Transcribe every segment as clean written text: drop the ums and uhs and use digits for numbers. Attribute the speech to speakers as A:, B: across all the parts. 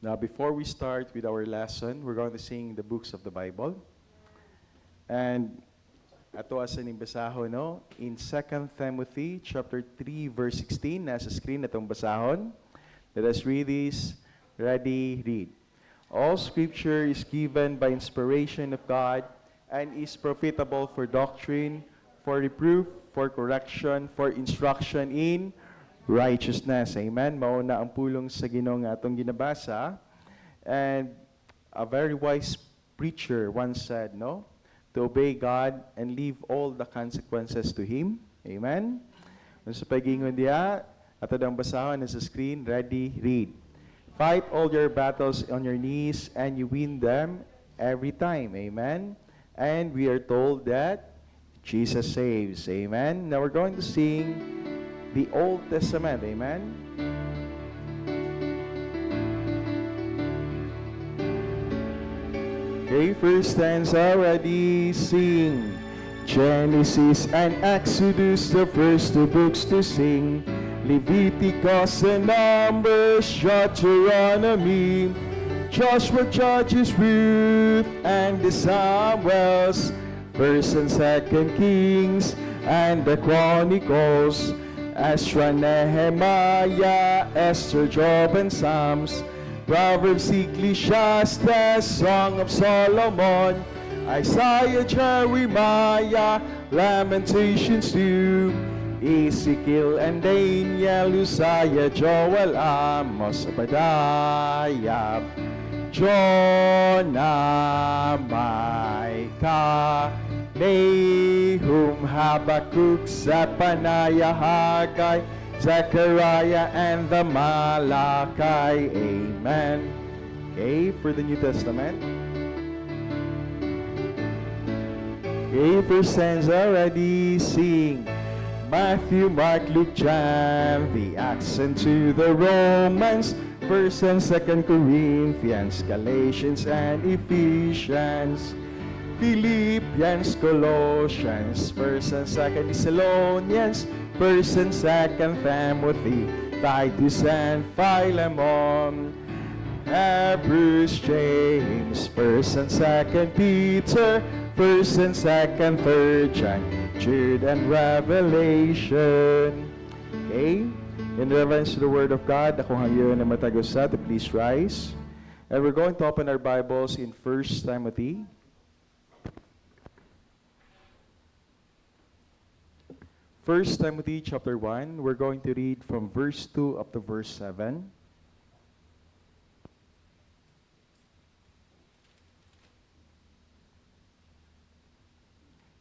A: Now, before we start with our lesson, we're going to sing the books of the Bible. And ato asan yung basahon, no? In 2 Timothy chapter 3, verse 16, nasa screen natong basahon. Let us read this. Ready, read. All scripture is given by inspiration of God and is profitable for doctrine, for reproof, for correction, for instruction in righteousness. Amen. Mauna ang pulong sa Ginoo nga atong ginabasa. And a very wise preacher once said, no? To obey God and leave all the consequences to Him. Amen. Kung sa pagingon diya, ato dang basahon sa screen, ready, read. Fight all your battles on your knees and you win them every time. Amen. And we are told that Jesus saves. Amen. Now we're going to sing the Old Testament. Amen. Okay, first stanza, ready, sing. Genesis and Exodus, the first two books to sing. Leviticus and Numbers, Deuteronomy, Joshua, Judges, Ruth, and the Samuels, First and Second Kings, and the Chronicles, Ezra, Nehemiah, Esther, Job, and Psalms, Proverbs, Ecclesiastes, Song of Solomon, Isaiah, Jeremiah, Lamentations 2, Ezekiel and Daniel, Uzziah, Joel, Amos, Obadiah, Jonah, Micah, Nahum, Habakkuk, Zephaniah, Haggai, Zechariah, and the Malachi. Amen. Okay, for the New Testament. Okay, first stanza, ready, sing. Matthew, Mark, Luke, John, the Acts and to the Romans, 1st and 2nd Corinthians, Galatians and Ephesians, Philippians, Colossians, 1st and 2nd Thessalonians, 1st and 2nd Timothy, Titus and Philemon, Hebrews, James, 1st and 2nd Peter, 1st and 2nd, 3rd John, Jude and Revelation. Okay? In reverence to the Word of God, ako ngayon na matagusat, please rise. And we're going to open our Bibles in 1 Timothy. 1 Timothy chapter 1, we're going to read from verse 2 up to verse 7.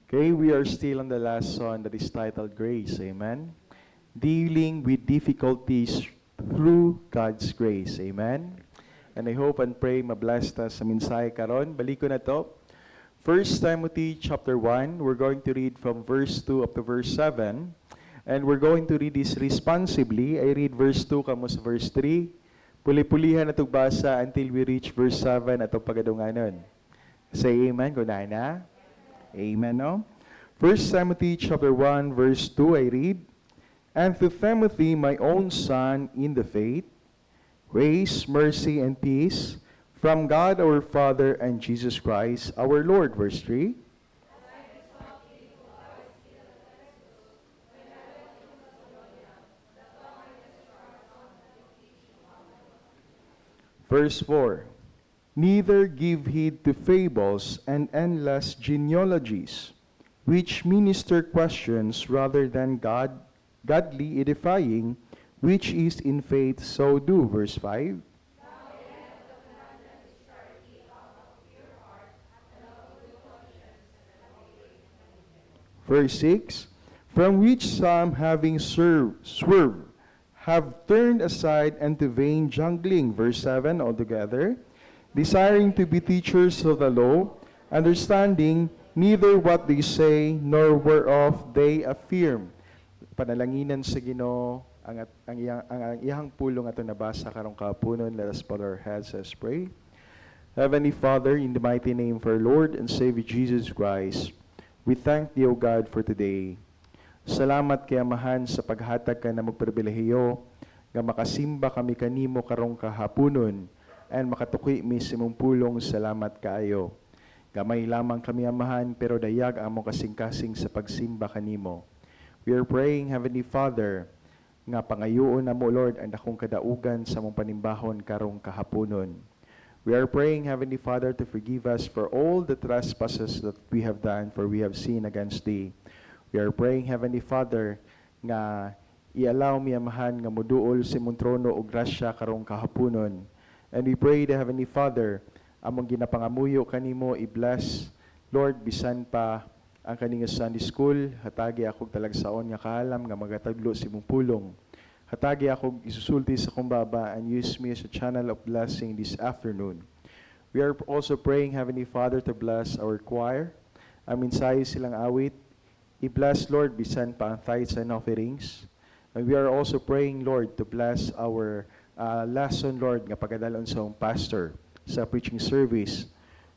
A: Okay, we are still on the last song that is titled Grace, amen? Dealing with difficulties through God's grace, amen? And I hope and pray mabless ta sa mensahe karon. Balik ko na to. 1 Timothy chapter 1, we're going to read from verse 2 up to verse 7. And we're going to read this responsibly. I read verse 2 kamo sa verse 3. Puli-pulihan na basa until we reach verse 7 atong pagadunganon. Say amen, kunay na. Amen, no? 1 Timothy chapter 1, verse 2, I read, And to Timothy, my own son in the faith, grace, mercy, and peace from God our Father and Jesus Christ our Lord. Verse 3. Verse 4. Neither give heed to fables and endless genealogies, which minister questions rather than godly edifying, which is in faith, so do. Verse 5. Verse 6. From which some, having swerved, have turned aside unto vain jangling. Verse 7 altogether. Desiring to be teachers of the law, understanding neither what they say, nor whereof they affirm. Panalanginan sa Ginoo ang iyang pulong ato nabasa karong kapunon. Let us bow our heads as pray. Heavenly Father, in the mighty name of our Lord and Savior Jesus Christ, we thank Thee, O God, for today. Salamat kay Amahan sa paghatag ka na magpribilehiyo nga makasimba kami kanimo karong kahapunon and makatukoy mi sa imong pulong. Salamat kaayo. Gamay lamang kami amahan, pero dayag ang among kasing-kasing sa pagsimba kanimo. We are praying, Heavenly Father, nga pangayoon na mo, Lord, ang akong kadaugan sa mong panimbahon karong kahaponon. We are praying, Heavenly Father, to forgive us for all the trespasses that we have done, for we have sinned against Thee. We are praying, Heavenly Father, nga i-allow mi amahan nga moduol sa imong trono o grasya karong kahaponon. And we pray, the Heavenly Father, among ginapangamuyo kanimo, i-bless, Lord, bisan pa ang kaninga Sunday School, hatagi akong talagsaon nga kaalam nga magataglo sa imong pulong. Hatagi akong isusulti sa kumbaba and use me as a channel of blessing this afternoon. We are also praying, Heavenly Father, to bless our choir. Ang mensahe silang awit, i-bless, Lord, bisan pa ang tithes and offerings. And we are also praying, Lord, to bless our lesson, Lord, nga pagkadalon sa akong pastor sa preaching service.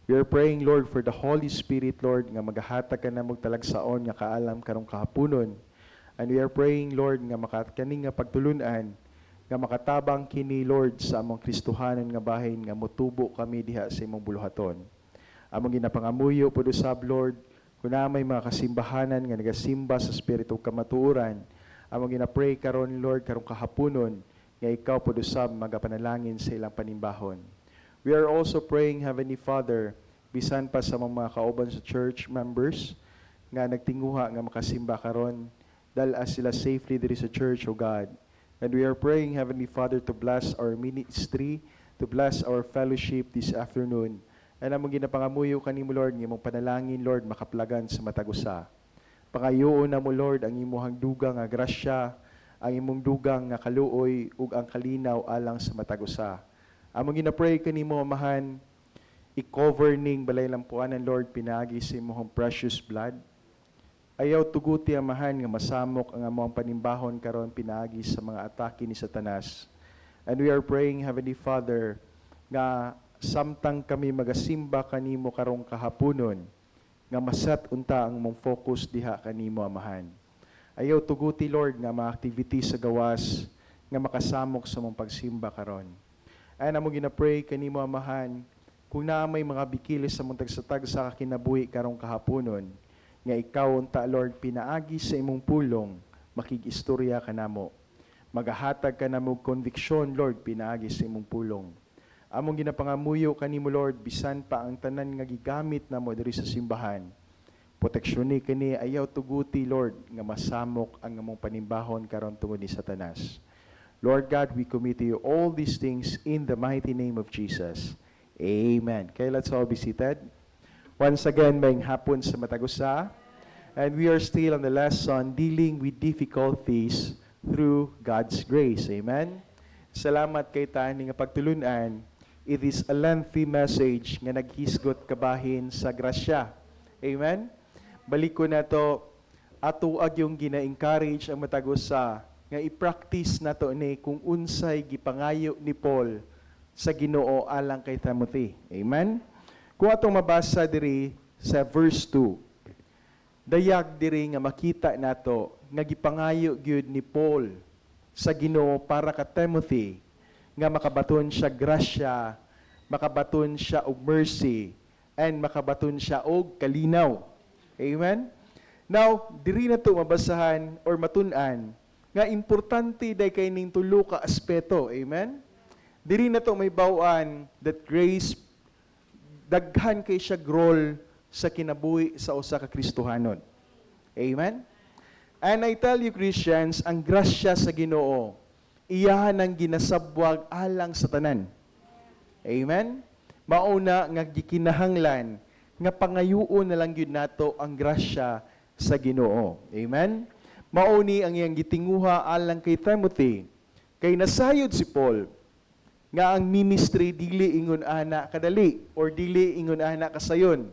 A: We are praying, Lord, for the Holy Spirit, Lord, nga magahatag ka na magtalagsaon nga kaalam karong kahaponon. And we are praying, Lord, nga makakaning nga pagtulunan, nga makatabang kini, Lord, sa among Kristohanan nga bahin, nga motubo kami diha sa imong buluhaton. Among ginapangamuyo po usab, Lord, kung na may mga kasimbahanan nga nagasimba sa Espiritu kamatuuran, among ginapray karon, Lord, karong kahaponon, nga ikaw po usab magapanalangin sa ilang panimbahon. We are also praying, Heavenly Father, bisan pa sa mga kauban sa church members nga nagtinguha nga makasimba karon, dala sila safely diri sa church, O God. And we are praying, Heavenly Father, to bless our ministry, to bless our fellowship this afternoon. And among ginapangamuyo kanimo, Lord, ng imong panalangin, Lord, makaplagan sa matagusa. Pangayoon na mo, Lord, ang imong dugang nga grasya, ang imong dugang nga kaluoy, ug ang kalinaw alang sa matagusa. Among ginapray kanimo, amahan, i-cover ning balay lampuanan, Lord, pinagi sa imong precious blood. Ayaw tuguti, amahan, nga masamok ang among panimbahon karon pinagi sa mga atake ni Satanas. And we are praying, Heavenly Father, nga samtang kami magasimba kanimo karong kahaponon, nga masat unta ang mong focus diha kanimo, amahan. Ayaw tuguti, Lord, nga mga activities sa gawas nga makasamok sa mong pagsimba karon. And among ginapray kanimo, amahan, kung na may mga bikilis sa mong tagsatag sa kinabuhi karong kahaponon, nga ikaw unta, Lord, pinaagi sa imong pulong, makig-istorya ka namo. Magahatag ka namo conviction, Lord, pinaagi sa imong pulong. Among ginapangamuyo kanimo, Lord, bisan pa ang tanan nga gigamit namo diri sa simbahan. Proteksyon kani, ayaw tuguti, Lord, nga masamok ang among panimbahon karon tungod ni Satanas. Lord God, we commit to you all these things in the mighty name of Jesus. Amen. Okay, let's all be seated. Once again, maying hapon sa matagusa. And we are still on the lesson dealing with difficulties through God's grace. Amen. Salamat kay tani nga pagtulunan. It is a lengthy message nga naghisgot kabahin sa grasya. Amen. Balik ko na to, atuag yung gina-encourage ang matagusa nga i-practice na to ni kung unsay gipangayo ni Paul sa Ginoo alang kay Timothy. Amen? Kung atong mabasa diri sa verse 2, dayag diri nga makita nato nga gipangayo gyud ni Paul sa Ginoo para ka Timothy nga makabaton siya grasya, makabaton siya og mercy, and makabaton siya og kalinaw. Amen? Now, diri na to mabasahan or matun-an nga importante day kay ning tulo ka aspeto. Amen? Diri na to may bawaan that grace daghan kay siya role sa kinabuhi sa usa ka Kristohanon. Amen? And I tell you, Christians, ang grasya sa Ginoo, iyahan ang ginasabwag alang sa tanan. Amen? Mauna nga gikinahanglan nga pangayuon na lang gyud nato ang grasya sa Ginoo. Amen? Mauni ang iyang gitinguha alang kay Timothy. Kay nasayod si Paul nga ang ministry dili ingon ana kadali or dili ingon ana kasayon.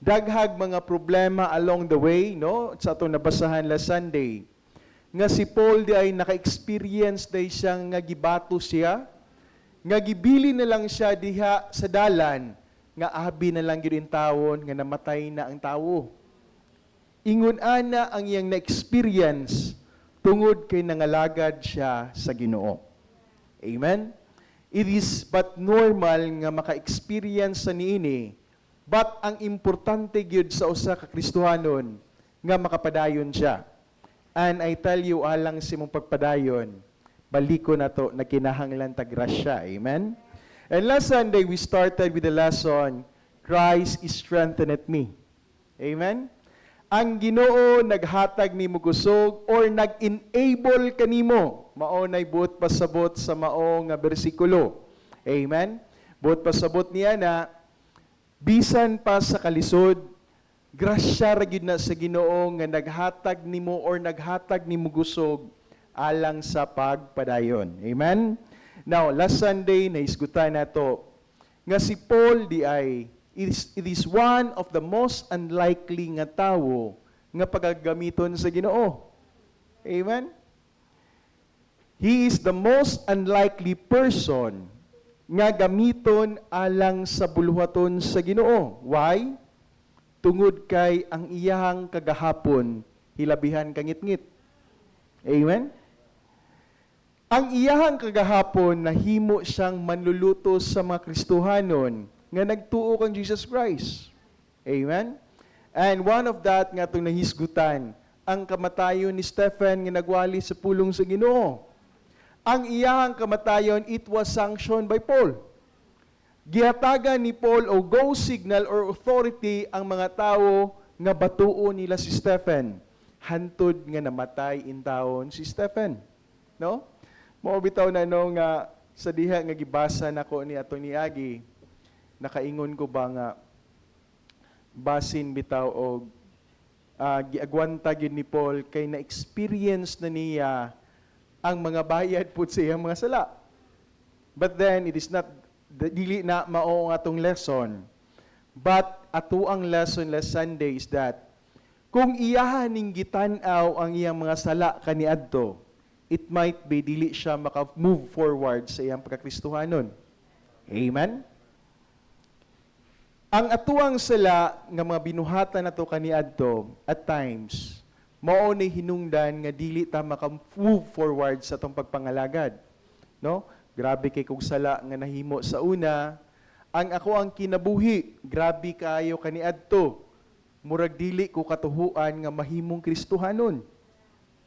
A: Daghag mga problema along the way, no? Sa atong nabasahan last Sunday. Nga si Paul di ay naka-experience day siyang nga gibato siya, nga gibili na lang siya diha sa dalan, nga abi na lang gyud in tawon nga namatay na ang tawo. Ingon ana ang iyang na-experience tungod kay nangalagad siya sa Ginoo. Amen? It is but normal nga maka-experience sa niini, but ang importante gyud sa usa ka Kristohanon nga makapadayon siya. And I tell you, alang si mong pagpadayon, baliko na to, na kinahanglan ta grasya. Amen? And last Sunday, we started with the lesson, Christ strengthened me. Amen? Ang Ginoo naghatag nimo kusog or nag-enable kanimo. Mao nay buot pasabot sa mao nga bersikulo. Amen? Buot pasabot niya na bisan pa sa kalisod, grasya ra gyud na sa Ginoo nga naghatag nimo or naghatag nimo kusog alang sa pagpadayon. Amen? Now, last Sunday naisgutan nato nga si Paul di ay it is one of the most unlikely nga tawo nga pagagamiton sa Ginoo. Amen? He is the most unlikely person nga gamiton alang sa buluhaton sa Ginoo. Why? Tungod kay ang iyang kagahapon hilabihan kangit-ngit. Amen? Ang iyang kagahapon nahimo siyang manluluto sa mga Kristohanon nga nagtuo kang Jesus Christ. Amen? And one of that nga itong nahisgutan, ang kamatayon ni Stephen nga nagwali sa pulong sa Ginoo. Ang iyang kamatayon, it was sanctioned by Paul. Gihatagan ni Paul o go signal or authority ang mga tao nga batuo nila si Stephen. Hantod nga namatay in taon si Stephen. No? Mao bitaw na no nga sa diha nga gibasa nako ni Atty. Agi, nakaingon ko ba nga basin bitaw og giagwanta gyud ni Paul kay na-experience na niya ang mga bayad pud sa iyang mga sala. But then it is not dili na mao nga atong lesson. But ato ang lesson last Sunday is that kung iyahan ning gitan-aw ang iyang mga sala kaniadto, it might be dili siya maka-move forward sa iyang pagkakristohanon. Amen? Ang atuang sala nga mga binuhatan nato kaniadto at times mao ni hinungdan nga dili ta maka-move forward sa atong pagpangalagad. No? Grabe kay kog sala nga nahimo sa una, ang ako ang kinabuhi, grabe kaayo kaniadto. Murag dili ko katuhuan nga mahimong Kristohanon.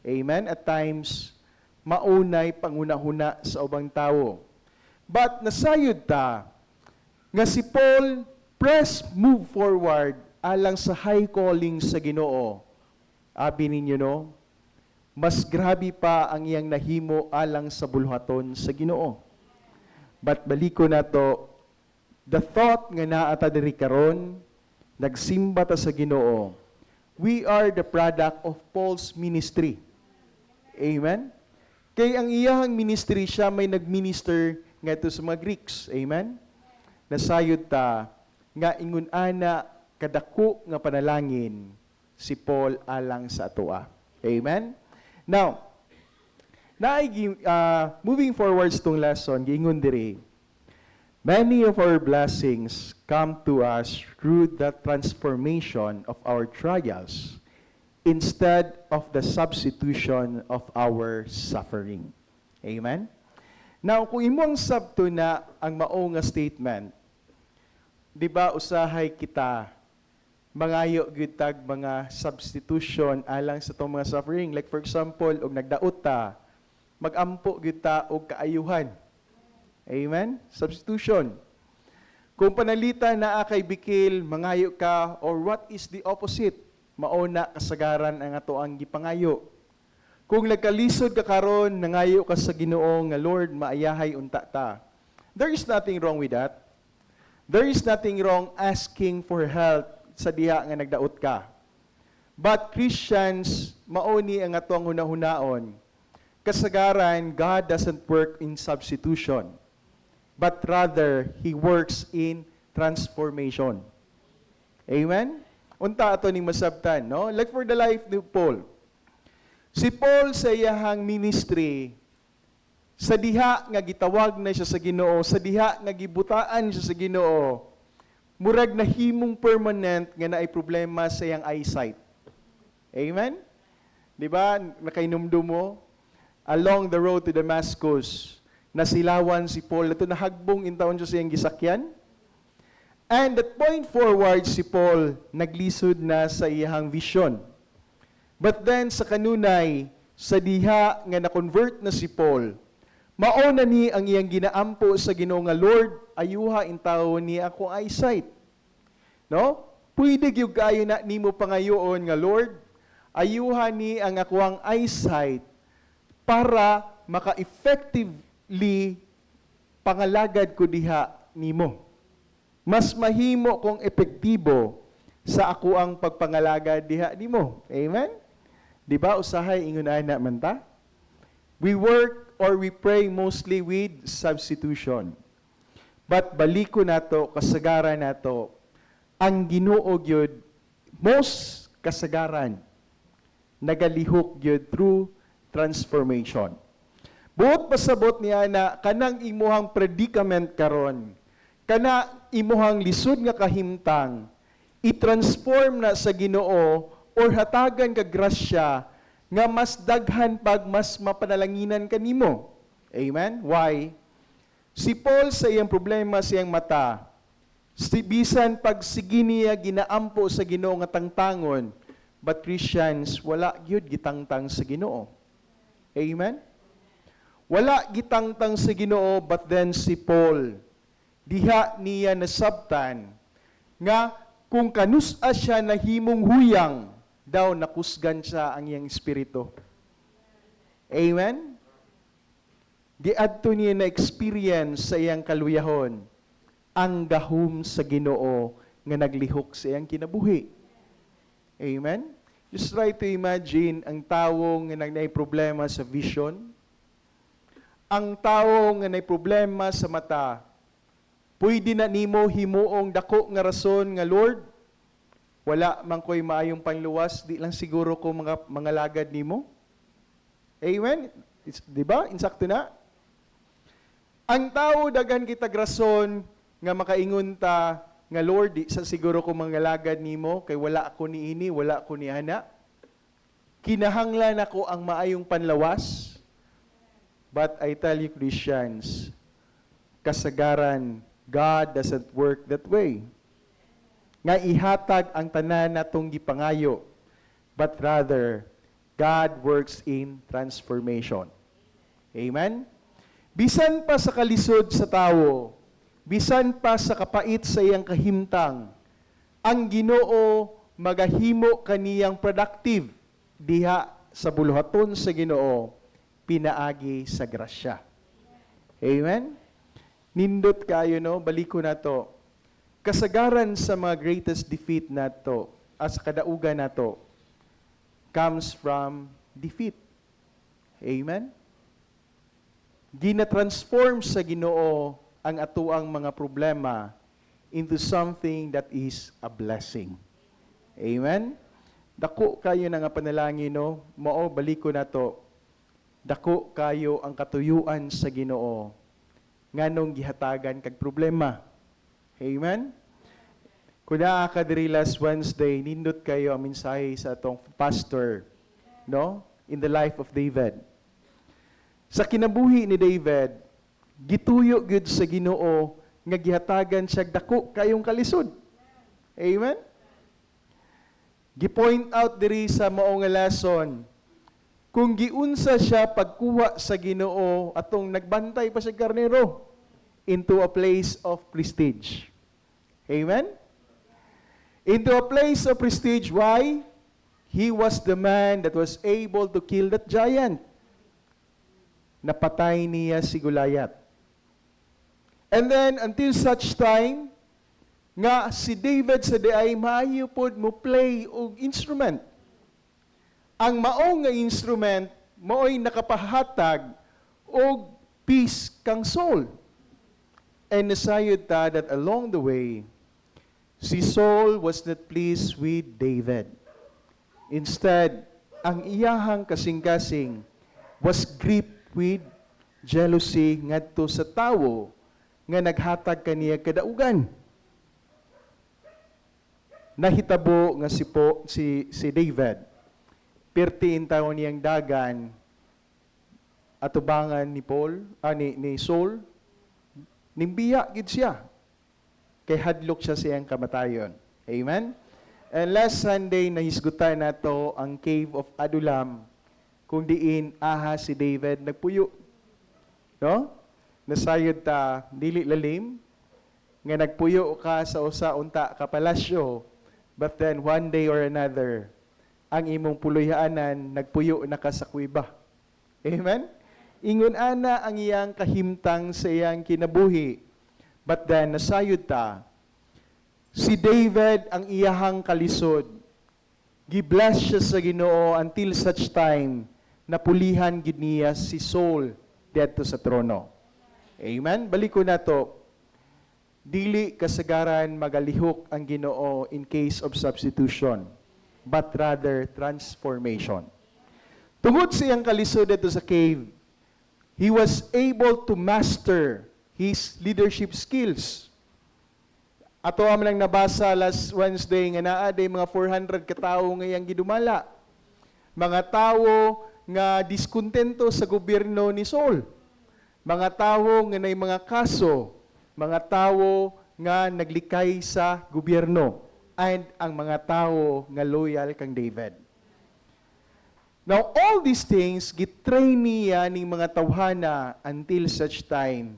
A: Amen? At times maunay panguna-huna sa ubang tawo. But nasayod ta nga si Paul move forward alang sa high calling sa Ginoo. Abi ninyo no, mas grabe pa ang iyang nahimo alang sa buluhaton sa Ginoo. But baliko na to, the thought nga naata diri karon, nagsimba ta sa Ginoo. We are the product of Paul's ministry. Amen? Kay ang iyang ministry, siya may nagminister nga ito sa mga Greeks. Amen? Nasayod ta, nga ingon ana kadako nga panalangin si Paul alang sa atoa. Amen? Now, moving forward sa itong lesson, giingon diri, many of our blessings come to us through the transformation of our trials instead of the substitution of our suffering. Amen? Now, kung imong sabto na ang mao nga statement, di ba usahay kita mangayo gyud tag mga substitution alang sa itong mga suffering. Like for example, og nagdaot ta, magampo gyud ta og kaayuhan. Amen? Substitution. Kung panalitan naa kay bikil, mangayo ka, or what is the opposite? Mauna kasagaran ang ato ang gipangayo. Kung nagkalisod ka karon, nangayo ka sa Ginoo nga Lord, maayahay unta ta. There is nothing wrong with that. There is nothing wrong asking for help sa diha nga nagdaot ka. But Christians, mauni ang atong hunahunaon. Kasagaran, God doesn't work in substitution, but rather, He works in transformation. Amen? Unta ato ning masabtan, no? Like for the life ni Paul. Si Paul sa iyahang ministry, sa diha nga gitawag na siya sa Ginoo, sa diha nga gibutaan siya sa Ginoo, murag nahimong permanent nga naay problema sa iyang eyesight. Amen? Di ba? Nakainumdum mo? Along the road to Damascus, nasilawan si Paul, ito nahagbong intaon siya siyang gisakyan. And at point forward, si Paul naglisod na sa iyang vision. But then sa kanunay, sa diha nga na-convert na si Paul, mauna ni ang iyang ginaampo sa Ginoo nga, Lord, ayuha intaw ni akong eyesight. No? Pwede gyud kayo na nimo pangayoon nga, Lord, ayuha ni ang akong eyesight para maka-effectively pangalagad ko diha nimo. Mas mahimo kong epektibo sa ako ang pagpangalagad diha nimo. Amen? Di ba usahay ingon ana man ta? We work or we pray mostly with substitution. But baliko nato, kasagaran nato, ang Ginoo gyud most kasagaran nagalihok gyud through transformation. Buot pasabot niya na kanang imuhang predicament karon, kana imuhang lisod nga kahimtang, i-transform na sa Ginoo or hatagan ka grasya nga mas daghan pag mas mapanalanginan kanimo. Amen? Why? Si Paul sa iyang problema sa iyang mata, bisan pag sige niya ginaampo sa Ginoo nga tangtangon, but Christians, wala gyud gitangtang sa Ginoo. Amen? Wala gitangtang sa Ginoo, but then si Paul, diha niya nasabtan nga kung kanusa siya nahimong huyang, daw nakusgan siya ang iyang espiritu. Amen? Diadto niya na experience sa iyang kaluyahon ang gahom sa Ginoo nga naglihok sa iyang kinabuhi. Amen? Just try to imagine ang tawo nga nagnay problema sa vision, ang tawo nga nay problema sa mata, pwede na nimo himuong dako nga rason nga, Lord, wala man ko'y maayong panluwas, di lang siguro ko mga lagad nimo. Amen? Di ba? Insakto na. Ang tao daghan kita grason nga makaingon ta nga, Lord, di sa siguro ko mga lagad nimo kay wala ako ni ini, wala ako ni ana. Kinahanglan ako ang maayong panlawas. But I tell you, Christians, kasagaran, God doesn't work that way. Nga ihatag ang tanan natong gipangayo, but rather, God works in transformation. Amen? Bisan pa sa kalisod sa tawo, bisan pa sa kapait sa iyang kahimtang, ang Ginoo magahimo kaniyang productive diha sa buluhaton sa Ginoo, pinaagi sa grasya. Amen? Nindot kayo, no? Baliko na to. Kasagaran sa mga greatest defeat nato, as kadaugan nato, comes from defeat. Amen? Gina-transform sa Ginoo ang atuang mga problema into something that is a blessing. Amen? Dako kayo na nga panalangin, no? Mao, baliko na to. Dako kayo ang katuyuan sa Ginoo nganong gihatagan kag problema. Amen? Kung naa ka diri last Wednesday, nindot kayo ang mensahe sa atong pastor, no? In the life of David. Sa kinabuhi ni David, gituyo gyud sa Ginoo nga gihatagan siya dako kayong kalisod. Amen? Gi-point out diri sa mao nga lesson, kung giunsa siya pagkuha sa Ginoo atong nagbantay pa sa karnero into a place of prestige. Amen? Into a place of prestige. Why? He was the man that was able to kill that giant. Napatay niya si Goliath. And then, until such time, nga si David sa diay maayo pod mo play og instrument. Ang mao nga instrument mao'y nakapahatag og peace kang soul. And nasayod ta that along the way, si Saul was not pleased with David. Instead, ang iyahang kasing-kasing was gripped with jealousy ngadto sa tawo nga naghatag kaniya kadaugan. Nahitabo nga si David, pertiin taon niyang dagan atubangan ni ni Saul, nimbiya gid siya. Kay hadlok siya siyang kamatayon. Amen? And last Sunday, nahisgutan nato ang Cave of Adullam, kung diin aha si David nagpuyo. No? Nasayod ta, dili lalim, nga nagpuyo ka sa usa unta ka palasyo, but then one day or another, ang imong puluyanan, nagpuyo na ka sa kuiba. Amen? Ingon ana ang iyang kahimtang sa iyang kinabuhi. But then, nasayod ta, si David ang iyahang kalisod. Gibless siya sa Ginoo until such time na pulihan gid niya si Saul dito sa trono. Amen? Balik ko na to. Dili kasagaran magalihok ang Ginoo in case of substitution, but rather transformation. Tungod sa iyang kalisod dito sa cave, he was able to master his leadership skills. Ato am lang nabasa last Wednesday nga naa day mga 400 ka tawo nga iyang gidumala. Mga tawo nga diskontento sa gobyerno ni Saul. Mga tawo nga nay mga kaso, mga tawo nga naglikay sa gobyerno, and ang mga tawo nga loyal kang David. Now all these things gitrain niya ning mga tawhana until such time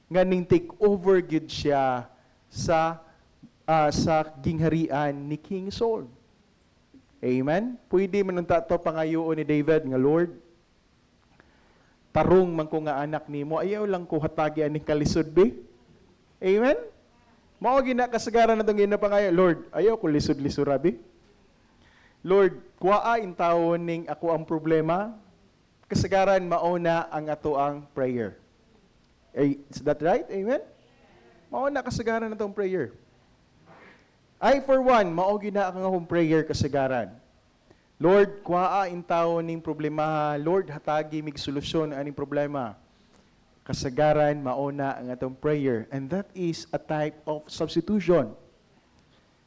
A: nga ning take over gyud siya sa gingharian ni King Saul. Amen? Pwede man unta to pangayoon ni David nga, Lord, tarong man ko nga anak nimo, ayaw lang ko hatagi aning kalisod be. Amen? Mao gina kasagaran natong ginapangayo, Lord, ayaw ko lisod-lisura be. Lord, kuwaa in taon ning ako ang problema, kasagaran mauna ang ato ang prayer. Is that right? Amen? Mauna kasagaran na itong prayer. I, for one, maogi na ang akong prayer kasagaran. Lord, kuhaa in tao ning problema. Lord, hatagi mig solusyon aning problema. Kasagaran, mauna ang atong prayer. And that is a type of substitution.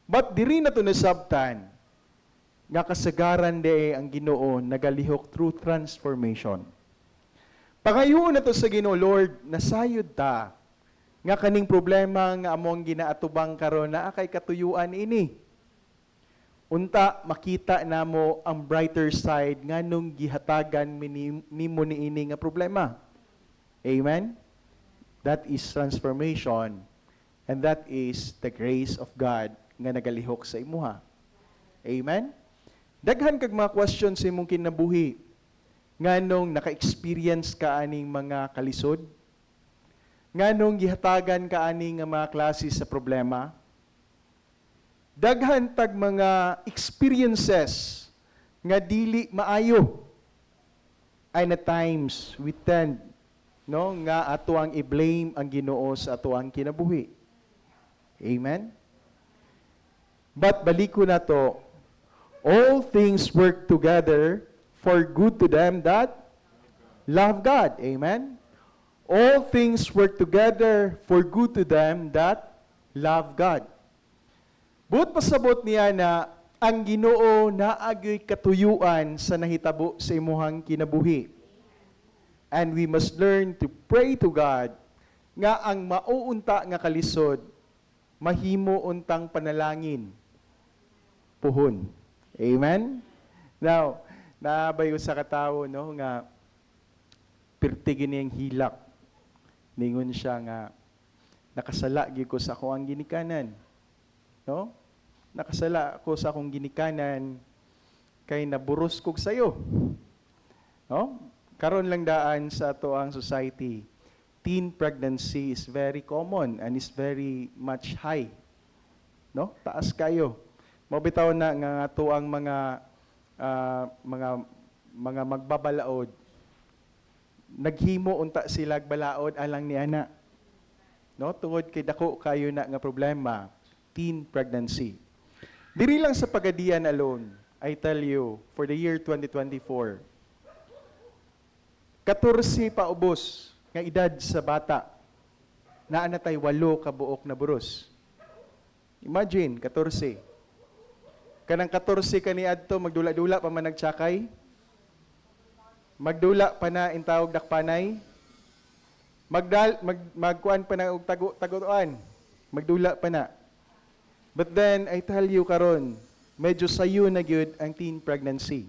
A: But diri na to nasabtan, nga kasagaran de ang Ginoo nagalihok through transformation. Pangayoon na to sa Ginoo, Lord, nasayod ta, nga kaning problema nga among ginaatubang karon na kay katuyuan ini. Unta makita namo ang brighter side nganong gihatagan nimo niini nga problema. Amen. That is transformation, and that is the grace of God nga nagalihok sa imuha. Amen. Daghan kag mga questions sa imong kinabuhi nganong naka-experience ka aning mga kalisod. Nganong gihatagan ka ani nga mga klase sa problema? Daghan tag mga experiences nga dili maayo. And at times we tend nga ato ang i-blame ang Ginoo sa ato ang kinabuhi. Amen? But balik ko na to, all things work together for good to them that love God. Amen? All things work together for good to them that love God. But pasabot niya na ang Ginoo naagyoy katuyuan sa nahitabo sa imuhang kinabuhi. And we must learn to pray to God nga ang mauunta nga kalisod mahimo untang panalangin. Puhon. Amen? Now, nabayo sa katawo nga pirtigin niyang hilak. Ningon siya nga, nakasala gyud ko sa akong ginikanan. No? Nakasala ko sa akong ginikanan, kay naburos kog sayo. No? Karon lang daan sa ato ang society, teen pregnancy is very common and is very much high. No? Taas kayo. Mabitaw na nga ato ang mga magbabalaod, naghimo unta sila balaod alang ni ana. No, tungod kay dako kayo na nga problema, teen pregnancy. Diri lang sa Pagadian alone, I tell you, for the year 2024, 14 pa ubos nga edad sa bata, naa na tay 8 ka buok na buros. Imagine, 14. Kanang 14 kaniadto magdula-dula pa man nagtsakay. magdula pa na in tawag dakpanay, magkuan pa na og taguan, magdula pa na. But then, I tell you karon, medyo sayo na gyud ang teen pregnancy.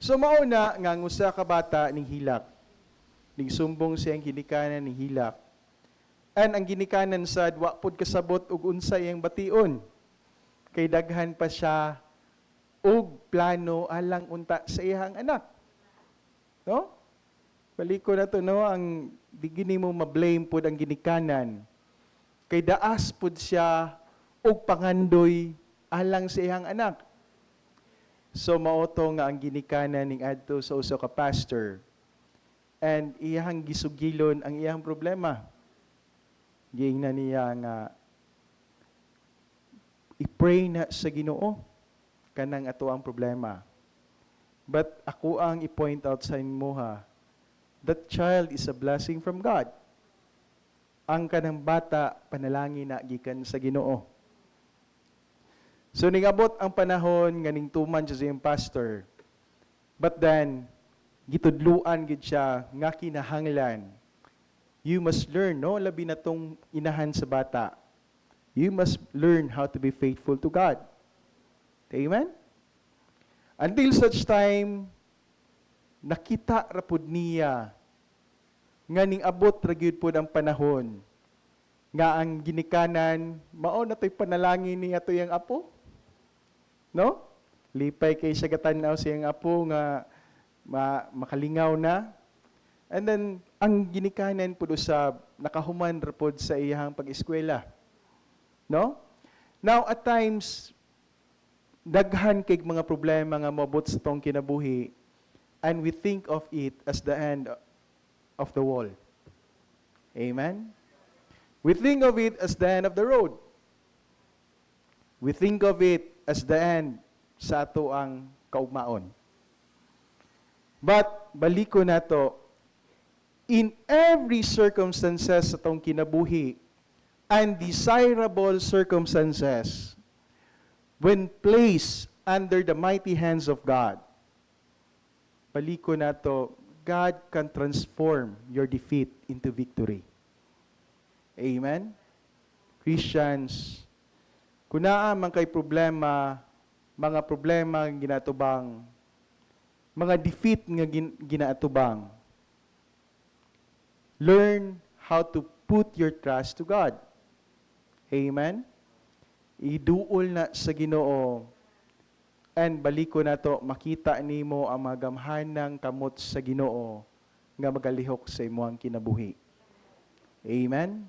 A: So mauna nga usa ka bata ning hilak. Ning sumbong siyang ginikanan ning hilak. And ang ginikanan sad wa pud kasabot og unsa iyang bation. Kay daghan pa siya og plano alang unta sa iyang anak. No? Baliko na to, no? Ang digini mo ma-blame pud ang ginikanan. Kay daas pud siya og pangandoy alang sa iyang anak. So maoto nga ang ginikanan ning adto sa usa ka pastor. And iyang gisugilon ang iyang problema. Giingnan niya nga i-pray na sa Ginoo kanang ato ang problema. But ako ang i-point out sa inyo that child is a blessing from God. Ang kanang bata panalangin na gikan sa Ginoo. So ningabot ang panahon nga ning tuman siya siyang pastor. But then gitudluan gid siya nga kinahanglan. You must learn, no? Labi na tong inahan sa bata. You must learn how to be faithful to God. Amen? Until such time, nakita rapod niya nga ning abot ra gyud pod ang panahon nga ang ginikanan mao na toy panalangin ni ato yang apo. No? Lipay kay siya gatan-aw siyang apo nga makalingaw na. And then, ang ginikanan po usab, nakahuman rapod sa iyang pag-eskwela. No? Now, at times, daghan kay mga problema nga mabot sa tong kinabuhi, and we think of it as the end of the wall. Amen? We think of it as the end of the road. We think of it as the end sa ato ang kaugmaon. But, baliko na to, in every circumstances sa tong kinabuhi, undesirable circumstances, when placed under the mighty hands of God, baliko na to, God can transform your defeat into victory. Amen? Christians, kung naa man kay problema, mga problema ginatubang, mga defeat nga ginaatubang, learn how to put your trust to God. Amen? Iduol na sa Ginoo. And baliko na to, makita nimo ang magamhanang kamot sa Ginoo nga magalihok sa imong kinabuhi. Amen?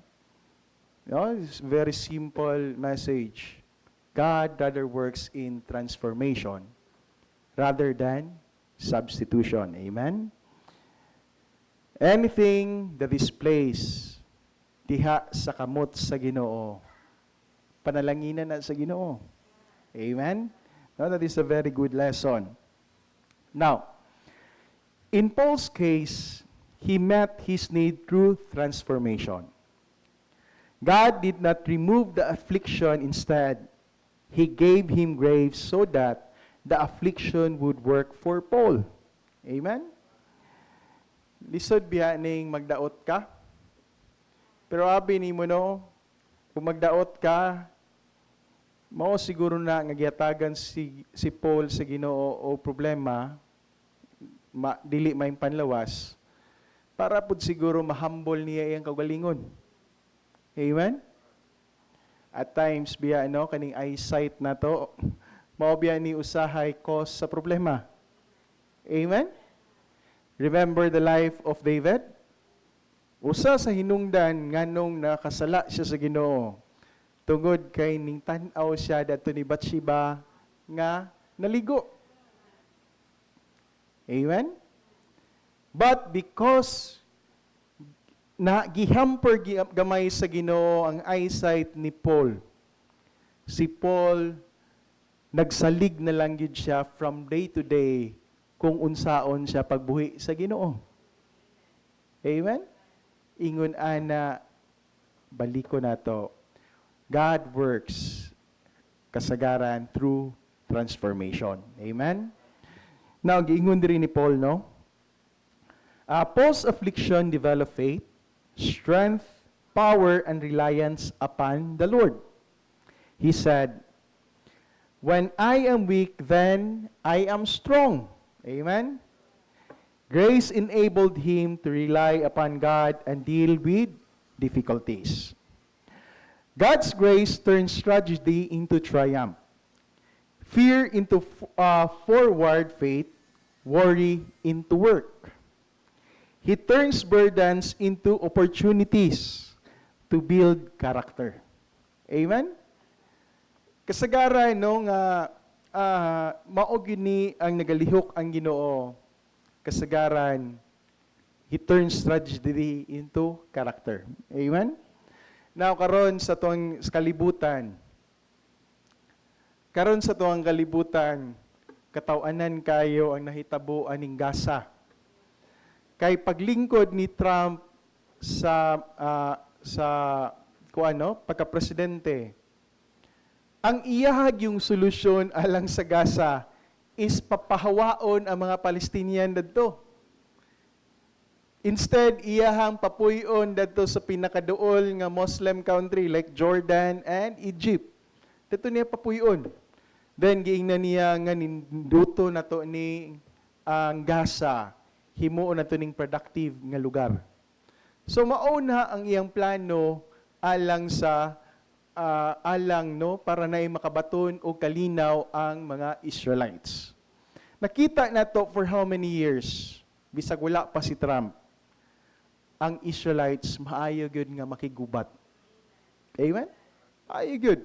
A: No, it's very simple message. God rather works in transformation rather than substitution. Amen? Anything that is placed diha sa kamot sa Ginoo, panalanginan na sa Ginoo. Amen? No, that is a very good lesson. Now, in Paul's case, he met his need through transformation. God did not remove the affliction. Instead, He gave him grace so that the affliction would work for Paul. Amen? Lisod biya ning magdaot ka. Pero abi ni mo no, kung magdaot ka, mao siguro na nga giatagan si Paul sa Ginoo o problema, dili may panlawas, para pud siguro mahambol niya iyang kagalingon. Amen? At times biya no kaning eyesight na to, mao biya ni usahay cause sa problema. Amen? Remember the life of David? Usa sa hinungdan nganong nakasala siya sa Ginoo. Tungod kay ning tan-aw siya dadto ni Bathsheba nga naligo. Amen? But because na gihamper gamay sa Ginoo ang eyesight ni Paul, si Paul nagsalig na lang gid siya from day to day kung unsaon siya pagbuhi sa Ginoo. Amen? Ingon ana, baliko na to. God works kasagaran through transformation. Amen? Now, giingon diri ni Paul, no? Post-affliction, develop faith, strength, power, and reliance upon the Lord. He said, "When I am weak, then I am strong." Amen? Grace enabled him to rely upon God and deal with difficulties. God's grace turns tragedy into triumph, fear into forward faith, worry into work. He turns burdens into opportunities to build character. Amen? Kasagaran no nga mao gini ang nagalihok ang Ginoo. Kasagaran he turns tragedy into character. Amen? Now karon sa tuang kalibutan, katawanan kayo ang nahitabo aning gasa. Kay paglingkod ni Trump sa pagka-presidente, ang iyahag yung solusyon alang sa Gaza is papahawaon ang mga Palestinian dadto. Instead, iyahang papuyon dadto sa pinakaduol nga Muslim country like Jordan and Egypt. Dito niya papuyon. Then giingnan niya nga ninduto na to ni ang Gaza, himuon na to ning productive nga lugar. So mauna ang iyang plano alang sa para na makabaton o kalinaw ang mga Israelites. Nakita na to for how many years? Bisag wala pa si Trump. Ang Israelites maayo gyud nga makigubat. Amen? Maayo gyud.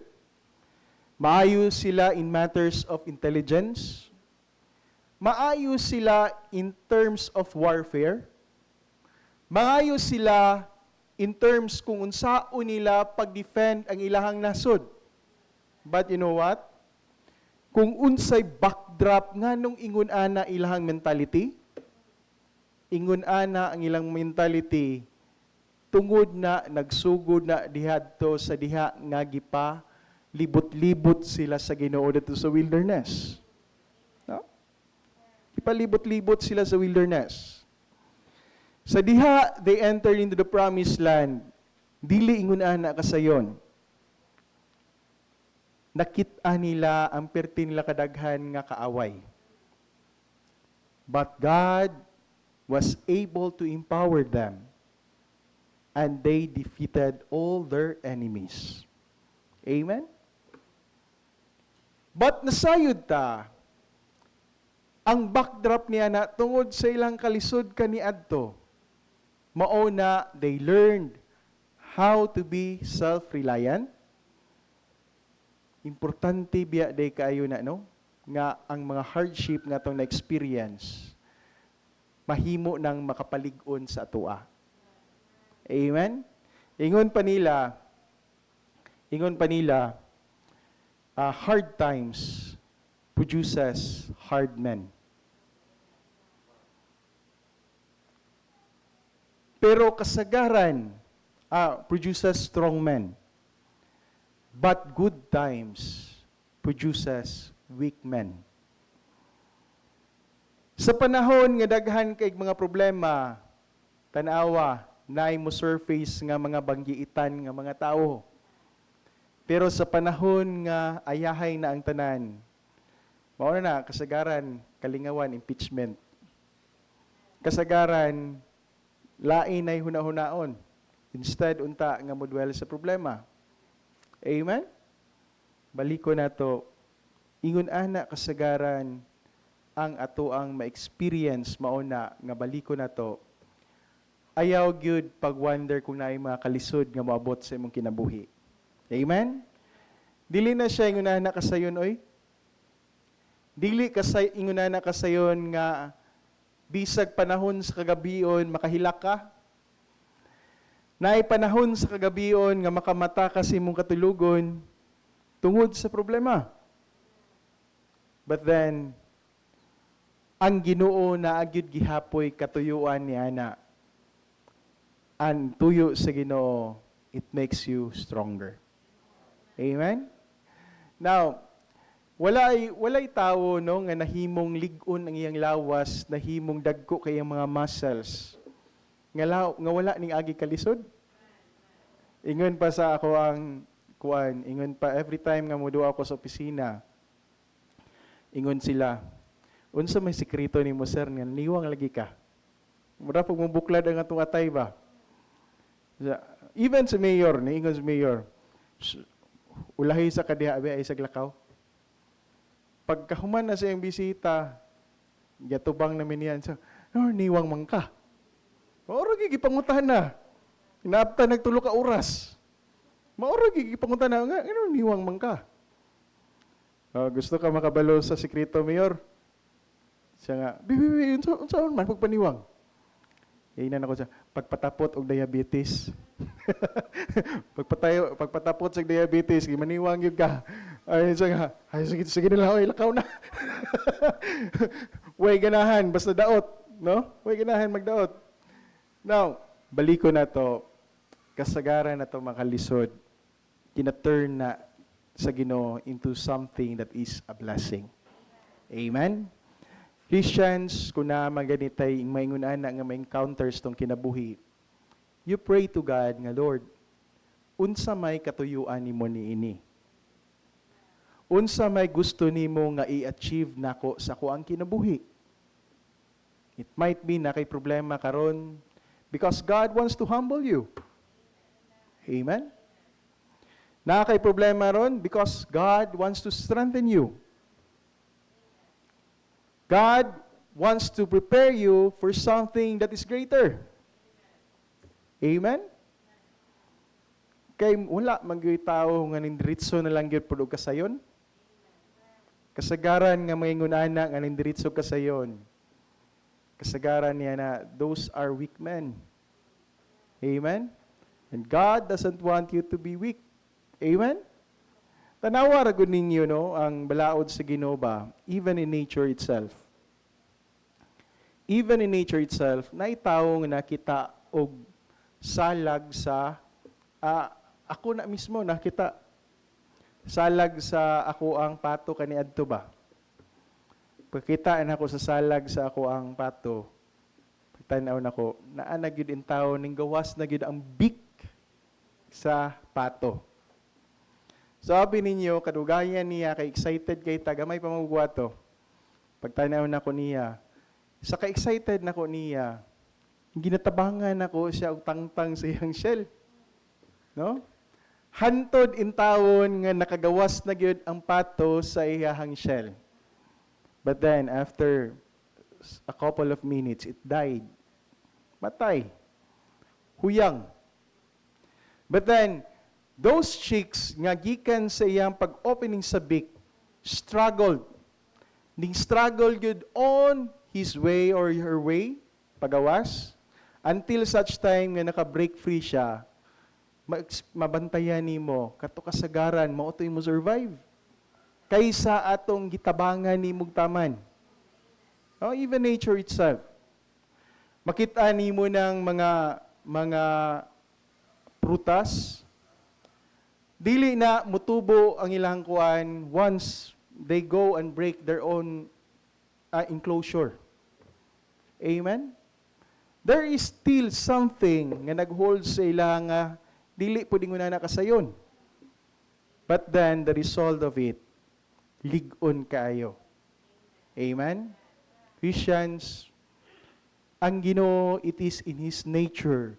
A: Maayo sila in matters of intelligence. Maayo sila in terms of warfare. Maayo sila in terms kung unsaon nila pag-defend ang ilahang nasod. But you know what? Kung unsay backdrop nganong ingon ana ilahang mentality, ingon ana ang ilang mentality tungod na nagsugod na dihadto sa diha nga gipa libot-libot sila sa Ginoo dito sa wilderness. No? Ipalibot-libot sila sa wilderness. Sa diha, they entered into the promised land. Dili ingon ana kasayon. Nakita nila ang perti nila kadaghan nga kaaway. But God was able to empower them, and they defeated all their enemies. Amen? But nasayod ta, ang backdrop niya na tungod sa ilang kalisod kaniadto, mauna they learned how to be self-reliant. Importante biya day kaayo na no nga ang mga hardship nga tong na-experience mahimo nang makapalig-on sa atua. Amen. Ingon pa nila hard times produces hard men. Pero kasagaran produces strong men. But good times produces weak men. Sa panahon nga daghan kay mga problema, tanawa, naay mo surface nga mga banggiitan nga mga tao. Pero sa panahon nga ayahay na ang tanan, mao na kasagaran, kalingawan, impeachment. Kasagaran, lain ay hunahunaon. Instead, unta nga modwell sa problema. Amen? Baliko na to, ingon ana kasagaran ang ato ang ma-experience mauna nga baliko na to, ayaw gyud pag-wonder kung naay mga kalisod nga moabot sa imong kinabuhi. Amen? Dili na siya ingon ana kasayon oy. Dili ingon ana kasayon nga bisag panahon sa kagabion makahilak ka. Naay panahon sa kagabion nga makamata ka sa imong katulugon tungod sa problema. But then ang Ginoo na agyud gihapoy katuyuan ni ana. Ang tuyo sa Ginoo, it makes you stronger. Amen? Now, walay tawo no nga nahimong lig-on ang iyang lawas, nahimong dagko kay mga muscles. nga wala ning agi kalisod. Ingon pa sa ako ang kuan, ingon pa every time nga muduwa ako sa opisina, ingon sila, unsa may sekreto nimo sir nga niwang lagi ka? Mura pag mubuklad ang atong atay ba? Even sa mayor, niingon sa mayor, ulahi sa kadiha ay sa glakaw. Pagkahuman na sa iyang bisita, gatubang namin yan. So, niwang man ka. Mauro gigipangutahan na. Inaapta nagtulo ka oras. Mauro gigipangunta na nga, niwang man ka. Gusto ka makabalo sa sekreto, Mayor? Siya nga, bibi, unsa man pagpaniwang? Inan ako siya, pagpatapot og diabetes. Pagpatapot sa diabetes, maniwang yun ka. Ay, siya nga, ay, sige nila, oy, lakaw na. Way ganahan, basta daot. No? Way ganahan, magdaot. Now, balik ko na to, kasagaran na to makalisod, kina-turn na sa Ginoo into something that is a blessing. Amen? Christians, kung na maganitay, maingunan na nga may encounters tong kinabuhi, you pray to God nga, Lord, unsa may katuyuan nimo niini? Unsa may gusto nimo nga i-achieve nako sa kuang kinabuhi? It might be na kay problema karon because God wants to humble you. Amen? Na kay problema ron because God wants to strengthen you. God wants to prepare you for something that is greater. Amen? Kay wala magyoy tao nga nindiritso na lang gyud pud og kasayon. Kasagaran nga maingunana nga nindiritso kasayon. Kasagaran niya na those are weak men. Amen? And God doesn't want you to be weak. Amen? Tanawa ra gud ninyo no ang balaod sa Ginoo ba, even in nature itself. Even in nature itself, naitaw nga nakita og salag sa ako na mismo nakita salag sa ako ang pato kaniadto ba. Pagkitaan ako sa salag sa ako ang pato, pagtanaw nako, naa na gyud in tawo ning gawas na gyud ang beak sa pato. Sabi ninyo, kadugayan niya, kay excited kay tagamay pa magbuwato. Pagtanaw na ko niya, sa ka-excited na ko niya, ginatabangan ako siya og tangtang sa iyang shell. No? Hantod in tawon nga nakagawas na gyud ang pato sa iyang shell. But then, after a couple of minutes, it died. Matay. Huyang. But then, those chicks nga gikan sa iyang pag-opening sa beak, struggled. Ning struggle good on his way or her way, pagawas, until such time nga naka-break free siya, mabantayan nimo, kato kasagaran, mautoy mo survive. Kaysa atong gitabangan ni mugtaman. Oh, even nature itself. Makita nimo ng mga prutas, dili na mutubo ang ilang kuan once they go and break their own enclosure. Amen? There is still something nga nag-hold sa ilang dili pwedeng una nakasayon. But then, the result of it, lig-on kaayo. Amen? Christians, ang Ginoo, it is in His nature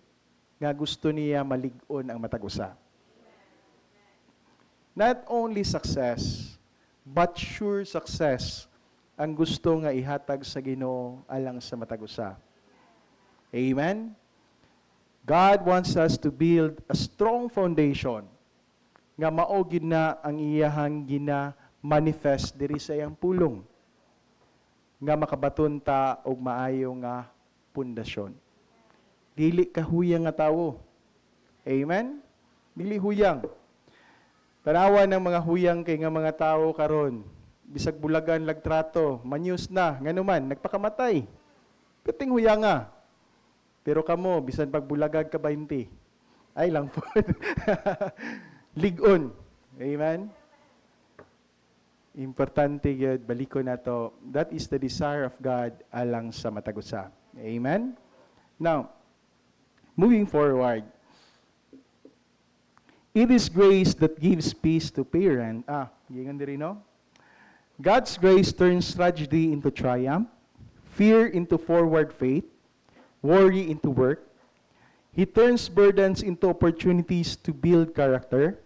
A: nga gusto niya malig-on ang matag-usa. Not only success, but sure success ang gusto nga ihatag sa Ginoo alang sa matag-usa. Amen? God wants us to build a strong foundation nga mao gid na ang iyahang gina-manifest diri sa iyang pulong nga makabaton ta og maayo nga pundasyon. Dili kahuyang nga tawo. Amen? Dili huyang. Tanawa ng mga huyang kay nga mga tao karon, bisag bulagan lagtrato, manyus na, nganuman, nagpakamatay. Piting huyang nga. Pero kamo, bisan pagbulagag ka 20, ay lang po. Lig-on. Amen? Importante yun, baliko na to. That is the desire of God alang sa matagusa. Amen? Now, Moving forward, it is grace that gives peace to parents. Gingan diri no? God's grace turns tragedy into triumph, fear into forward faith, worry into work. He turns burdens into opportunities to build character.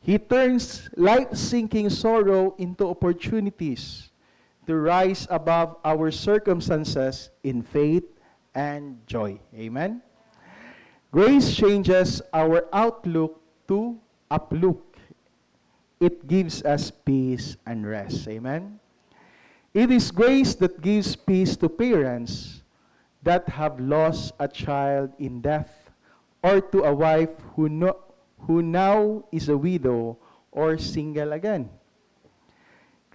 A: He turns life-sinking sorrow into opportunities to rise above our circumstances in faith and joy. Amen? Grace changes our outlook to uplook. It gives us peace and rest. Amen? It is grace that gives peace to parents that have lost a child in death, or to a wife who now is a widow or single again.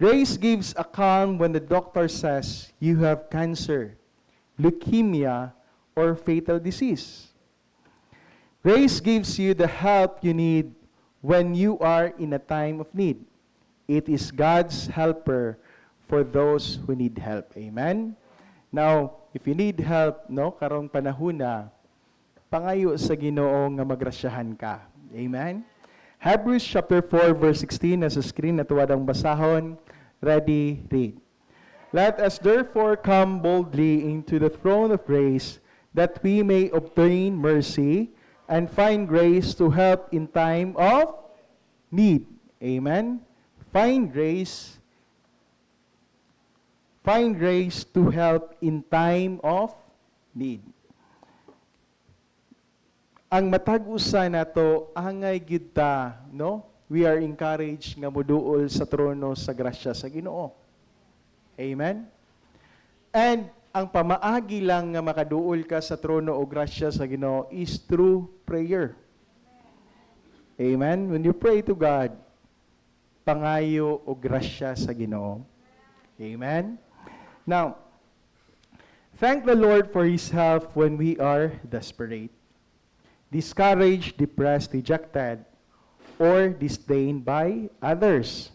A: Grace gives a calm when the doctor says you have cancer, leukemia, or fatal disease. Grace gives you the help you need when you are in a time of need. It is God's helper for those who need help. Amen? Now, if you need help, no, karong panahon na, pangayo sa Ginoo nga magrasyahan ka. Amen? Hebrews chapter 4 verse 16 nasa screen na tuwadang basahon. Ready, read. Let us therefore come boldly into the throne of grace, that we may obtain mercy and find grace to help in time of need. Amen? Find grace to help in time of need. Ang matag-usa nato angay gyud ta, no? We are encouraged nga moduol sa trono sa grasya sa Ginoo. Amen. And ang pamaagi lang nga makaduol ka sa trono o grasya sa Ginoo is through prayer. Amen. When you pray to God, pangayo o grasya sa Ginoo. Amen. Now, thank the Lord for His help when we are desperate, discouraged, depressed, dejected, or disdained by others.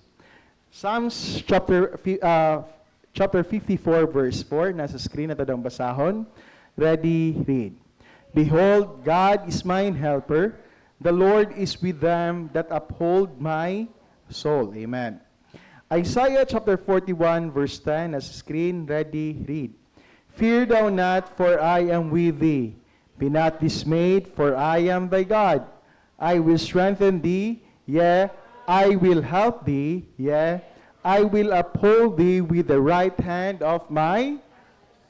A: Psalms chapter 54 verse 4, nasa screen na tadang basahon. Ready, read. Behold, God is mine helper. The Lord is with them that uphold my soul. Amen. Isaiah chapter 41 verse 10, nasa screen. Ready, read. Fear thou not, for I am with thee. Be not dismayed, for I am thy God. I will strengthen thee, yea, I will help thee, yea, I will uphold thee with the right hand of my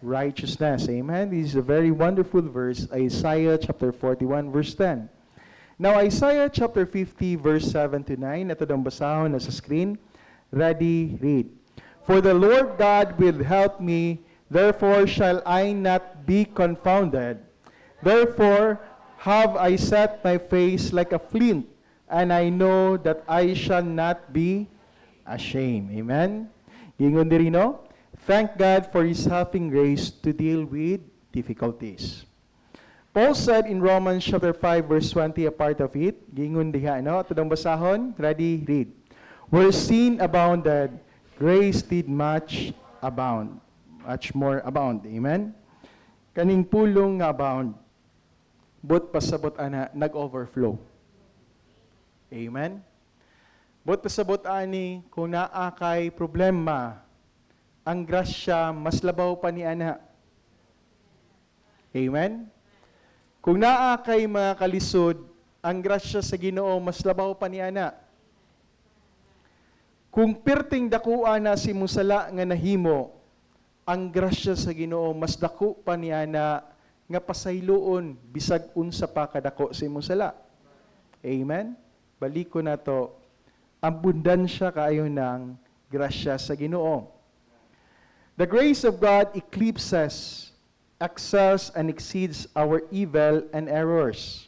A: righteousness. Amen. This is a very wonderful verse, Isaiah chapter 41 verse 10. Now, Isaiah chapter 50 verse 7 to 9, ito ang basahon na sa screen. Ready, read. For the Lord God will help me, therefore shall I not be confounded. Therefore have I set my face like a flint, and I know that I shall not be ashamed. Amen? Gingon diri no? Thank God for His helping grace to deal with difficulties. Paul said in Romans chapter 5 verse 20, a part of it, gingon diha, no? Ito ang basahon. Ready, read. Where sin abounded, grace did much abound. Much more abound. Amen? Kaning pulong nga abound, but pasabot ana, nag-overflow. Amen? But pasabot ani, kung naa kay problema, ang grasya, mas labaw pa ni ana. Amen? Kung naa kay mga kalisod, ang grasya sa Ginoo, mas labaw pa ni ana. Kung perting dakuan na si musala nga nahimo, ang grasya sa Ginoo mas dako pa niya na nga pasayloon bisag unsa pa kadako si musala. Amen. Balik ko na to. Abundansya kaayo ng grasya sa Ginoo. The grace of God eclipses, excels, and exceeds our evil and errors.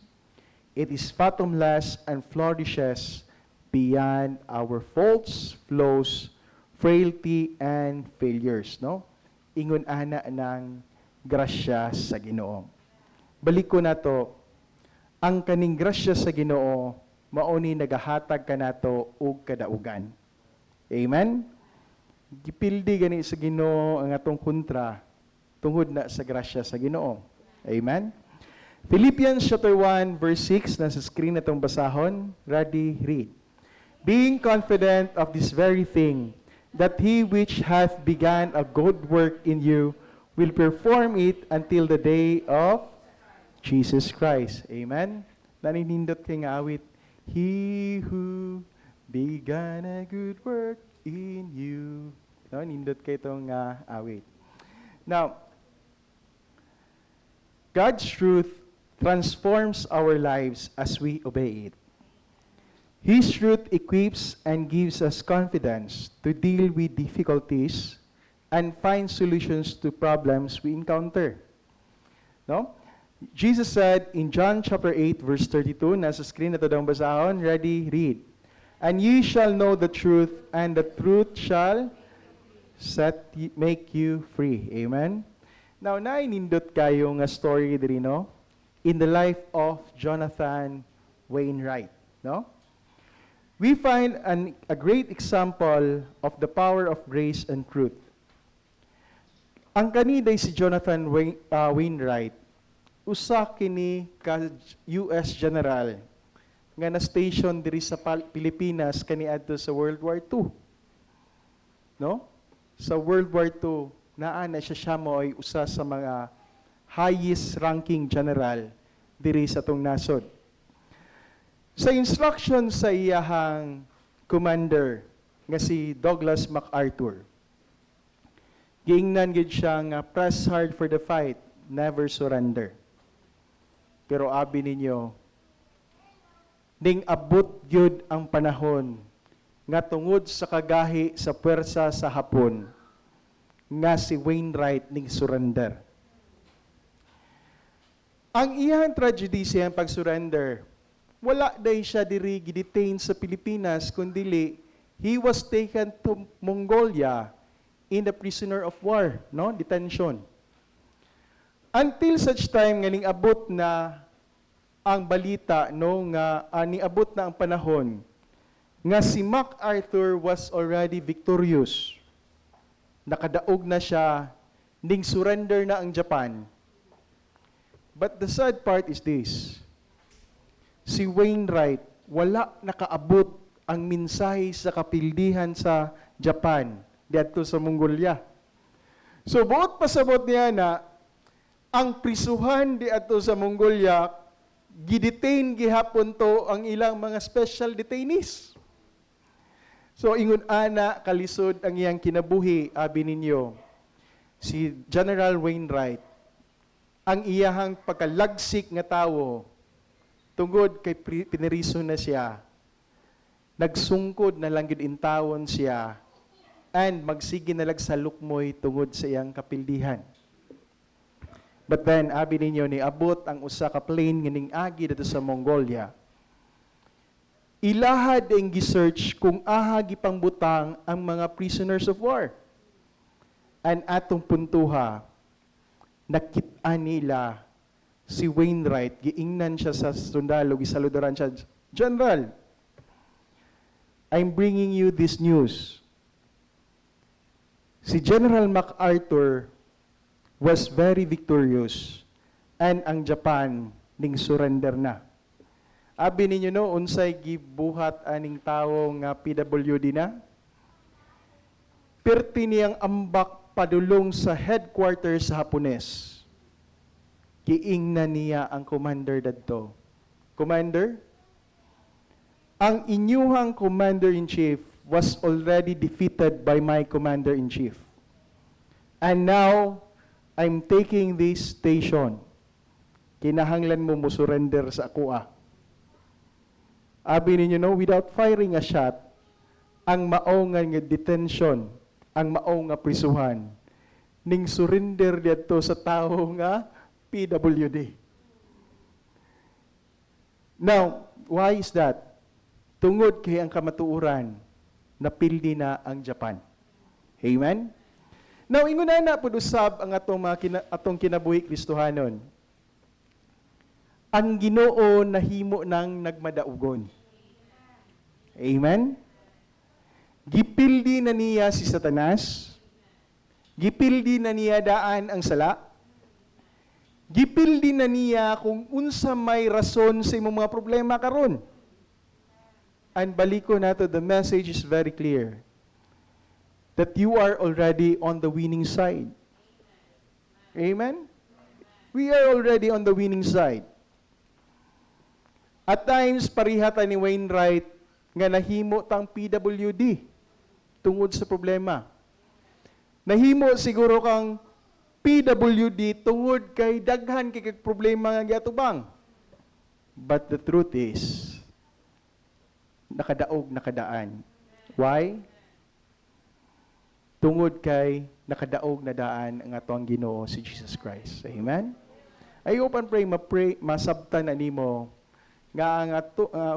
A: It is fathomless and flourishes beyond our faults, flaws, frailty, and failures. No? Ingon ana ng grasya sa Ginoo. Balik ko na to, ang kaning grasya sa Ginoo, mauni nagahatag ka nato og kadaugan. Amen? Gipildi gani sa Ginoo ang atong kontra, tungod na sa grasya sa Ginoo. Amen? Philippians chapter 1, verse 6, nasa screen na itong basahon. Ready, read. Being confident of this very thing, that he which hath begun a good work in you will perform it until the day of Jesus Christ. Amen? Naninindot kay nga awit, He who began a good work in you. No, nindot kay itong awit. Now, God's truth transforms our lives as we obey it. His truth equips and gives us confidence to deal with difficulties and find solutions to problems we encounter. No? Jesus said in John chapter 8 verse 32, nasa screen na ito daw basahon, ready, read. And ye shall know the truth, and the truth shall make you free. Amen? Now, nainindot kayo nga story diri, no? In the life of Jonathan Wainwright, no? We find a great example of the power of grace and truth. Ang kaniday si Jonathan Wainwright, usa kini ka US General nga na-station diri sa Pilipinas kaniadto sa World War II. No? Sa World War II, naa na siya mo ay usa sa mga highest ranking general diri sa tong nasod. Sa instruction sa iyahang commander nga si Douglas MacArthur, giingnan gid siya nga press hard for the fight, never surrender. Pero abi ninyo, ning abot gyud ang panahon nga tungod sa kagahi sa puwersa sa Hapon, nga si Wainwright ning surrender. Ang iyang tragedy siyang pag-surrender, wala day siya diri gidetain sa Pilipinas, kundili he was taken to Mongolia in the prisoner of war, no? Detention. Until such time nga ning abot na ang balita, no, nga niabot na ang panahon nga si MacArthur was already victorious. Nakadaog na siya, ning surrender na ang Japan. But the sad part is this. Si Wainwright, wala nakaabot ang mensahe sa kapildihan sa Japan, dito sa Mongolia. So, buot pasabot niya na, ang prisuhan dito sa Mongolia, gidetain gihapon to ang ilang mga special detainees. So, ingon ana, kalisod ang iyang kinabuhi, abi ninyo, si General Wainwright, ang iyahang pagkalagsik nga tawo, tungod kay piniriso na siya, nagsungkod na lang in tawon siya, and magsige na lang sa lukmoy tungod sa iyang kapildihan. But then, abi ninyo, niabot ang usa ka plane nganing agi dito sa Mongolia. Ilahad ang gisearch kung aha gipang butang ang mga prisoners of war. And atong puntuha, nakita nila si Wainwright, giingnan siya sa sundalo, gisaludoran siya, General, I'm bringing you this news. Si General MacArthur was very victorious, and ang Japan ning surrender na. Abi ninyo no, unsay gibuhat aning tawo nga PWD na? Perti niyang ambak padulong sa headquarters sa Hapones. Giingnan niya ang commander dadto. Commander, ang inyuhang commander-in-chief was already defeated by my commander-in-chief. And now, I'm taking this station. Kinahanglan mo mo surrender sa akuha. Abi ninyo no, without firing a shot, ang mao nga detention, ang mao nga prisuhan, ning surrender dito sa tao nga PWD. Now, why is that? Tungod kay ang kamatuoran, napildi na ang Japan. Amen? Now, inguna na po usab ang atong kinabuhi Kristohanon. Ang Ginoo nahimo nang nagmadaugon. Amen? Gipildi na niya si Satanas, gipildi na niya daan ang sala, Gipildi na niya kung unsa may rason sa imong mga problema karon. And baliko nato, the message is very clear. That you are already on the winning side. Amen? We are already on the winning side. At times, parihata ni Wainwright nga nahimo tang PWD tungod sa problema. Nahimo siguro kang PWD tungod kay daghan kay problema nga giatubang. But the truth is, nakadaan. Why? Tungod kay nakadaog na daan ang atong Ginoo si Jesus Christ. Amen? I hope and pray, masabtan na nimo nga ang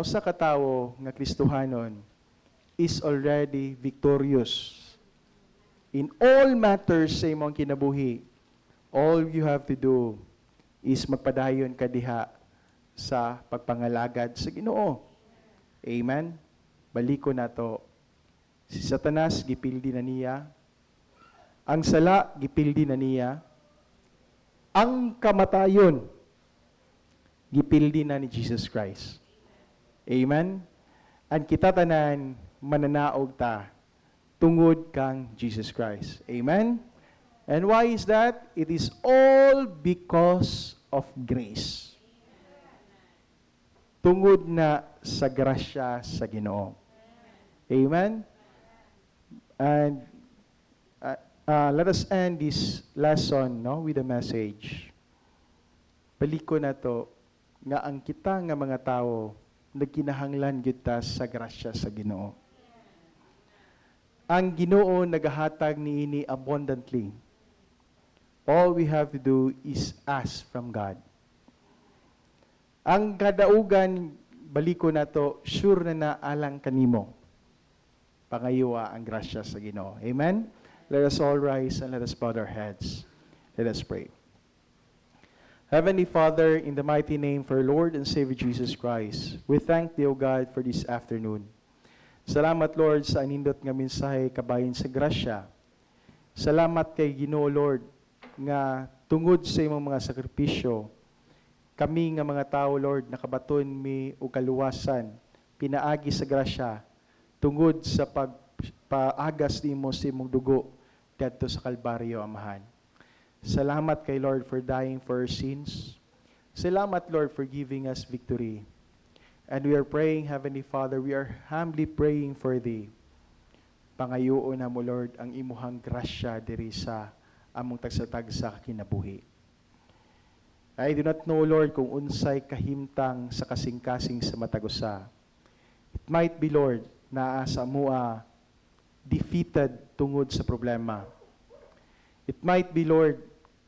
A: usa ka tawo nga Kristohanon is already victorious in all matters sa imong kinabuhi. All you have to do is magpadayon ka diha sa pagpangalagad sa Ginoo. Amen? Baliko nato. Si Satanas, gipildi na niya. Ang sala, gipildi na niya. Ang kamatayon, gipildi na ni Jesus Christ. Amen? Ang kita tanan, mananaog ta, tungod kang Jesus Christ. Amen? And why is that? It is all because of grace. Tungod na sa grasya sa Ginoo. Amen? And let us end this lesson with a message. Baliko na to, nga ang kita nga mga tao, nagkinahanglan kita sa grasya sa Ginoo. Ang Ginoo nagahatag niini abundantly. All we have to do is ask from God. Ang kadaugan, baliko na to, sure na naalang kanimo. Pangayuwa ang grasya sa Ginoo. Amen? Let us all rise and let us bow our heads. Let us pray. Heavenly Father, in the mighty name for Lord and Savior Jesus Christ, we thank Thee, O God, for this afternoon. Salamat, Lord, sa anindot nga mensahe kabayin sa grasya. Salamat kay Ginoo, Lord, nga tungod sa imong mga sakripisyo, kami nga mga tao, Lord, nakabaton mi o kaluwasan, pinaagi sa grasya, tungod sa pagpaagas nimo sa imong dugo dito sa Kalbaryo, Amahan. Salamat kay Lord for dying for our sins. Salamat, Lord, for giving us victory. And we are praying, Heavenly Father, we are humbly praying for Thee. Pangayoon na mo, Lord, ang imuhang grasya diri sa among tagsatag sa kinabuhi. I do not know, Lord, kung unsay kahimtang sa kasing-kasing sa matagusa. It might be, Lord, na sa mua defeated tungod sa problema. It might be, Lord,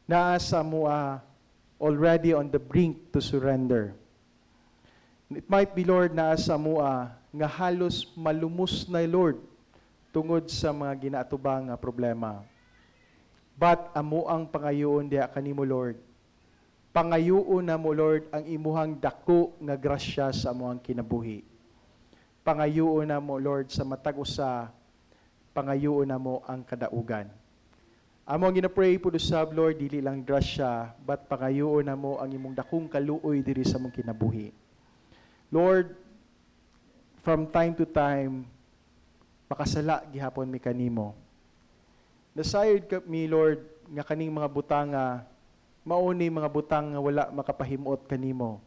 A: na sa mua already on the brink to surrender. It might be, Lord, na sa mua nga halos malumos na, Lord, tungod sa mga ginaatubang nga problema. But amo ang pangayoon diha kanimo, Lord. Pangayoon na mo, Lord, ang imuhang dako nga grasya sa amuang kinabuhi. Pangayoon na mo, Lord, sa matag usa, pangayoon na mo ang kadaugan. Amo ang ginapray po usab, Lord, dili lang grasya, but pangayoon na mo ang imong dakong kaluoy diri sa mong kinabuhi. Lord, from time to time, makasala gihapon mi kanimo. Nasayod kami, Lord, nga kaning mga butanga, mauni mga butang nga wala makapahimot kanimo.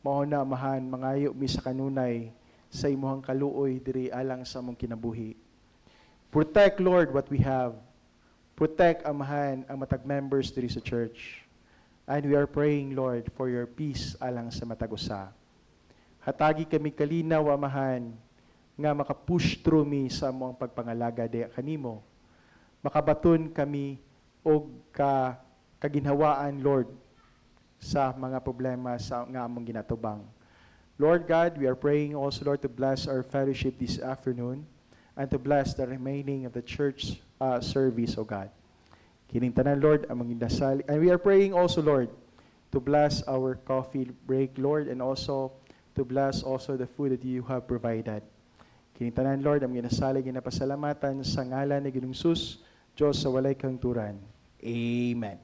A: Mao na, Amahan, mangayo mi sa kanunay, sa imuhang kaluoy diri alang sa among kinabuhi. Protect, Lord, what we have. Protect, Amahan, ang matag members diri sa church. And we are praying, Lord, for your peace alang sa matagusa. Hatagi kami kalinaw, Amahan, nga makapush through mi sa among pagpangalaga diha kanimo. Makabaton kami og kaginhawaan, Lord, sa mga problema sa nga among ginatubang. Lord God, we are praying also, Lord, to bless our fellowship this afternoon and to bless the remaining of the church service, O God. Kining tanan, Lord, among indasal. And we are praying also, Lord, to bless our coffee break, Lord, and also to bless also the food that you have provided. Kining tanan, Lord, among ginasalig ginapasalamatan sa ngalan ni Ginoong Sus, Diyos sa walay kangturan. Amen.